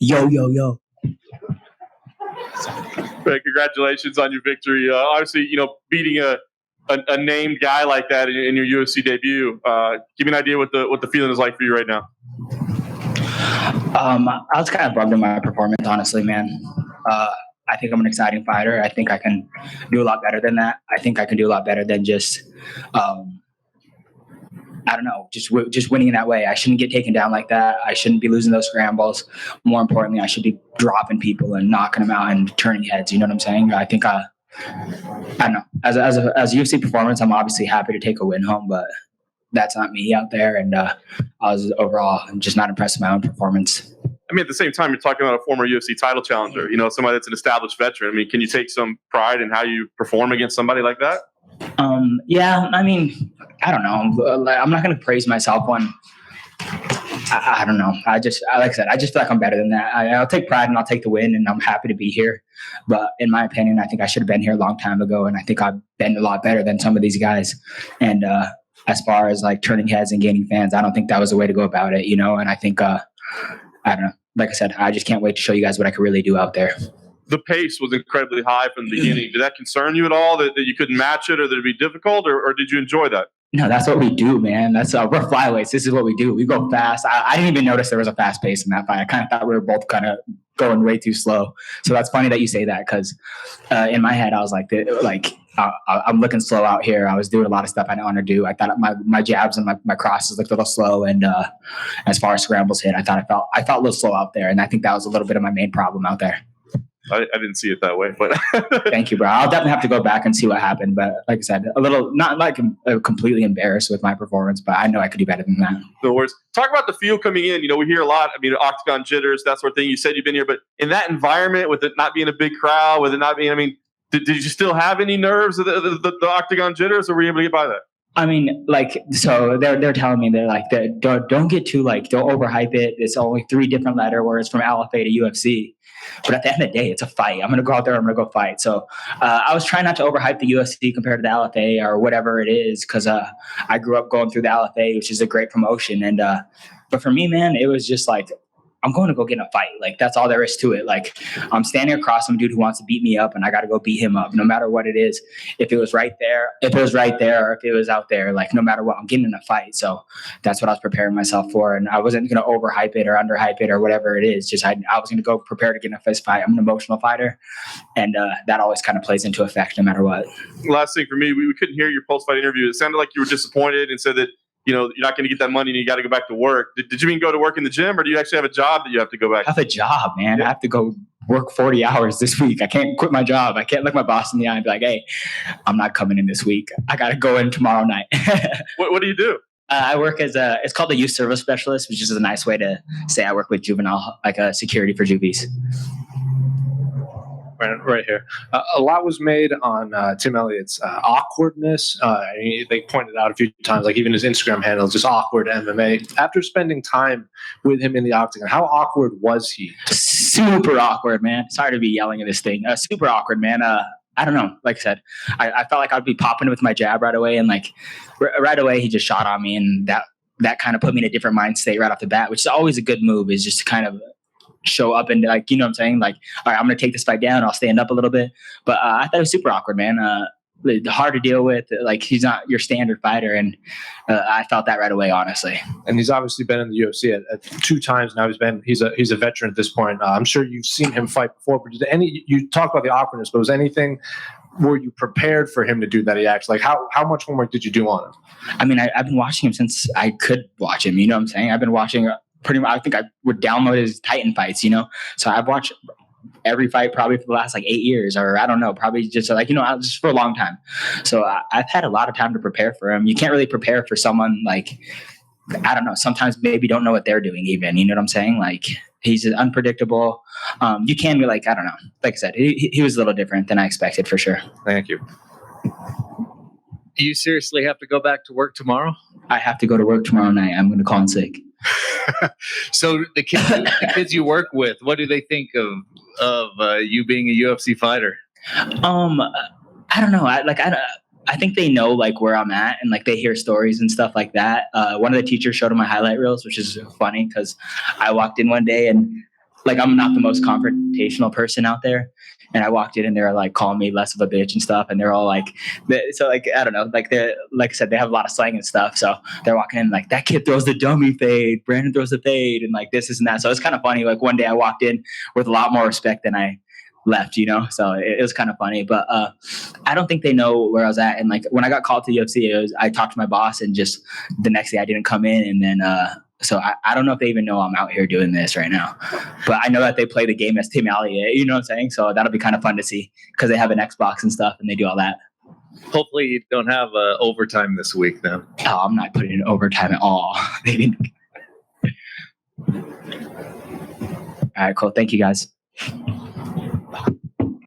Yo, yo, yo. Congratulations on your victory. Obviously, beating a named guy like that in your UFC debut. Give me an idea what the feeling is like for you right now. I was kind of bummed in my performance, honestly, man. I think I'm an exciting fighter. I think I can do a lot better than that. I think I can do a lot better than just, just winning in that way. I shouldn't get taken down like that. I shouldn't be losing those scrambles. More importantly, I should be dropping people and knocking them out and turning heads. You know what I'm saying? I think, I don't know. As a UFC performance, I'm obviously happy to take a win home, but that's not me out there. And I was overall just not impressed with my own performance. I mean, at the same time, you're talking about a former UFC title challenger, somebody that's an established veteran. I mean, can you take some pride in how you perform against somebody like that? Yeah, I mean, I don't know. I'm not going to praise myself when I don't know. Like I said, I just feel like I'm better than that. I'll take pride and I'll take the win, and I'm happy to be here. But in my opinion, I think I should have been here a long time ago, and I think I've been a lot better than some of these guys. And as far as like turning heads and gaining fans, I don't think that was the way to go about it, And I think, I don't know. Like I said, I just can't wait to show you guys what I could really do out there. The pace was incredibly high from the beginning. Did that concern you at all, that you couldn't match it or that it'd be difficult, or did you enjoy that? No, that's what we do, man. We're flyweights. This is what we do. We go fast. I didn't even notice there was a fast pace in that fight. I kind of thought we were both kind of going way too slow. So that's funny that you say that, because in my head, I was like, I'm looking slow out here. I was doing a lot of stuff I didn't want to do. I thought my jabs and my crosses looked a little slow. And as far as scrambles hit, I felt a little slow out there. And I think that was a little bit of my main problem out there. I didn't see it that way, but thank you, bro. I'll definitely have to go back and see what happened. But like I said, a little, not like completely embarrassed with my performance, but I know I could do better than that. No worries. Talk about the feel coming in. We hear a lot. I mean, octagon jitters, that sort of thing. You said you've been here, but in that environment, with it not being a big crowd, with it not being, did you still have any nerves of the octagon jitters, or were you able to get by that? I mean, so they're telling me, they're like, don't get too don't overhype it. It's only 3 different letter words from LFA to UFC. But at the end of the day, it's a fight. I'm going to go out there. I'm going to go fight. So I was trying not to overhype the UFC compared to the LFA or whatever it is, because I grew up going through the LFA, which is a great promotion. And but for me, man, it was just like, I'm going to go get in a fight. Like, that's all there is to it. Like, I'm standing across some dude who wants to beat me up, and I got to go beat him up, no matter what it is. If it was right there, or if it was out there, like, no matter what, I'm getting in a fight. So that's what I was preparing myself for. And I wasn't going to overhype it or underhype it or whatever it is. Just I was going to go prepare to get in a fist fight. I'm an emotional fighter, and that always kind of plays into effect no matter what. Last thing for me, we couldn't hear your post-fight interview. It sounded like you were disappointed and said that, you're not going to get that money and you got to go back to work. Did you mean go to work in the gym, or do you actually have a job that you have to go back? I have a job, man. Yeah. I have to go work 40 hours this week. I can't quit my job. I can't look my boss in the eye and be like, hey, I'm not coming in this week. I got to go in tomorrow night. What do you do? I work as it's called a youth service specialist, which is a nice way to say I work with juvenile, like a security for juvies. Right here. A lot was made on Tim Elliott's awkwardness. They pointed out a few times, like even his Instagram handle, just awkward MMA. After spending time with him in the octagon, how awkward was he? Super awkward, man. Sorry to be yelling at this thing. Super awkward, man. I don't know. Like I said, I felt like I'd be popping with my jab right away, and like right away he just shot on me, and that kind of put me in a different mind state right off the bat, which is always a good move. Is just to kind of show up and like, you know what I'm saying? Like, all right, I'm going to take this fight down. I'll stand up a little bit. But I thought it was super awkward, man. Hard to deal with. Like, he's not your standard fighter. And I felt that right away, honestly. And he's obviously been in the UFC at 2 times now. He's a veteran at this point. I'm sure you've seen him fight before, but you talked about the awkwardness, but was anything, were you prepared for him to do that? He actually, like, how much homework did you do on him? I mean, I've been watching him since I could watch him. You know what I'm saying? I've been watching pretty much. I think I would download his Titan fights, So I've watched every fight probably for the last like 8 years, or I don't know, probably just like, just for a long time. So I've had a lot of time to prepare for him. You can't really prepare for someone like, I don't know, sometimes maybe don't know what they're doing even, you know what I'm saying? Like, he's unpredictable. You can be like, I don't know. Like I said, he was a little different than I expected for sure. Thank you. Do you seriously have to go back to work tomorrow? I have to go to work tomorrow night. I'm going to call in sick. So the kids you work with, what do they think of you being a UFC fighter? I don't know. I think they know like where I'm at, and like they hear stories and stuff like that. One of the teachers showed them my highlight reels, which is funny because I walked in one day and like I'm not the most confrontational person out there. And I walked in and they were like calling me less of a bitch and stuff. And they're all like, so like, I don't know, like they're, like I said, they have a lot of slang and stuff. So they're walking in like, that kid throws the dummy fade, Brandon throws the fade, and like this and that. So it's kind of funny. Like one day I walked in with a lot more respect than I left, you know? So it was kind of funny, but I don't think they know where I was at. And like when I got called to the UFC, I talked to my boss, and just the next day I didn't come in. And then, so I don't know if they even know I'm out here doing this right now, but I know that they play the game as Tim Elliott, you know what I'm saying? So that'll be kind of fun to see, because they have an Xbox and stuff and they do all that. Hopefully you don't have overtime this week then. Oh, I'm not putting in overtime at all. They didn't. All right, cool. Thank you guys.